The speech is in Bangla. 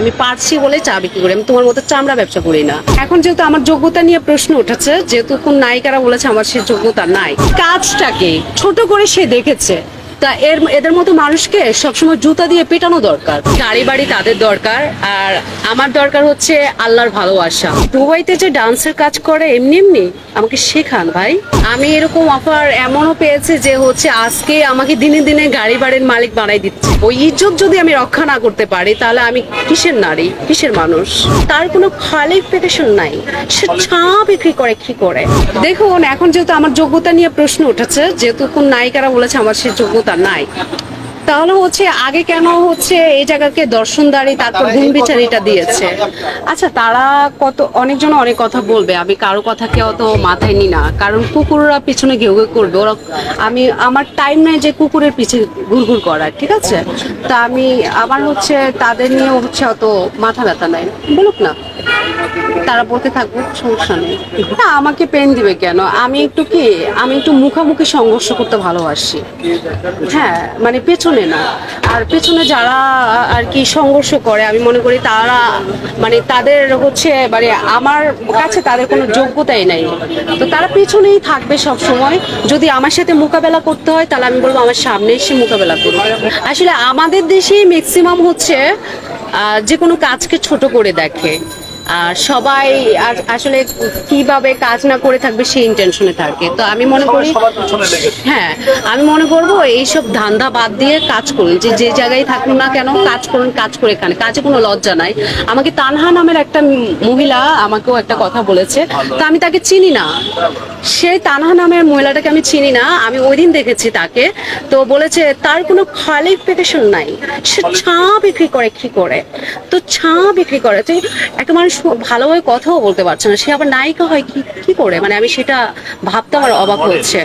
আমি পারছি বলে চা বিক্রি করি, আমি তোমার মতো চামড়া ব্যবসা করি না। এখন যেহেতু আমার যোগ্যতা নিয়ে প্রশ্ন উঠেছে, যেহেতু কোন নায়িকারা বলেছে আমার সে যোগ্যতা নাই, কাজটাকে ছোট করে সে দেখেছে, তা এদের মতো মানুষকে সবসময় জুতা দিয়ে পেটানো দরকার। গাড়ি বাড়ি তাদের দরকার, আর আমার দরকার হচ্ছে আল্লাহর ভালোবাসা। দুবাইতে যে ডান্সের কাজ করে এমনি এমনি আমাকে শেখান ভাই। আমি এরকম অফার এমনও পেয়েছি যে হচ্ছে আজকে আমাকে দিনে দিনে গাড়ি বাড়ির মালিক বানাই দিচ্ছে। ওই ইজ্জত যদি আমি রক্ষা না করতে পারি তাহলে আমি কিসের নারী, কিসের মানুষ? তার কোনো কোয়ালিফিকেশন নাই, সে চা বিক্রি করে কি করে? দেখুন, এখন যেহেতু আমার যোগ্যতা নিয়ে প্রশ্ন উঠেছে, যেহেতু কোন নায়িকারা বলেছে আমার সে যোগ্যতা নাই, তাহলে হচ্ছে আগে কেন হচ্ছে এই জায়গাকে দর্শনদারি তারপর গুণ বিচারিটা দিয়েছে? আচ্ছা, তারা অনেকজন অনেক কথা বলবে, আমি কারো কথাকে অত মাথায় নি না, কারণ কুকুররা পিছনে ঘেউ ঘেউ করবে। ওরা আমার টাইম নাই যে কুকুরের পিছনে ঘুরঘুর করার, ঠিক আছে? তা আমার হচ্ছে তাদের নিয়ে হচ্ছে অত মাথা ব্যথা নাই, বলুক না, তারা বলতে থাকবো, সমস্যা নেই। না, আমাকে পেন দিবে কেন? আমি একটু মুখামুখি সংঘর্ষ করতে ভালোবাসি। হ্যাঁ, মানে পেছনে না। আর পেছনে যারা আর কি সংঘর্ষ করে, আমি মনে করি তারা মানে তাদের হচ্ছে মানে আমার কাছে তাদের কোনো যোগ্যতাই নাই। তো তারা পেছনেই থাকবে সব সময়। যদি আমার সাথে মোকাবেলা করতে হয় তাহলে আমি বলবো আমার সামনে এসে মোকাবেলা করুন। আসলে আমাদের দেশেই ম্যাক্সিমাম হচ্ছে যে কোনো কাজকে ছোট করে দেখে, আর সবাই আসলে কিভাবে কাজ না করে থাকবে সেই ইন্টেনশনে থাকে। তো আমি মনে করি, হ্যাঁ, আমি মনে করবো এইসব ধান্দা বাদ দিয়ে কাজ করুন, যে জায়গায় থাকুন না কেন কাজ করুন, কাজ করে এখানে কাজে কোনো লজ্জা নাই। আমাকে তানহা নামের একটা মহিলা আমাকেও একটা কথা বলেছে, তো আমি তাকে চিনি না, সেই তানহা নামের মহিলাটাকে আমি চিনি না, আমি ওই দিন দেখেছি তাকে। তো বলেছে তার কোনো কোয়ালিফিকেশন নাই, সে চা বিক্রি করে কি করে? তো চা বিক্রি করে তো একটা মানুষ ভালোভাবে কথাও বলতে পারছে না, সে আবার নায়িকা হয় কি করে? মানে আমি সেটা ভাবতে আমার অবাক হচ্ছে।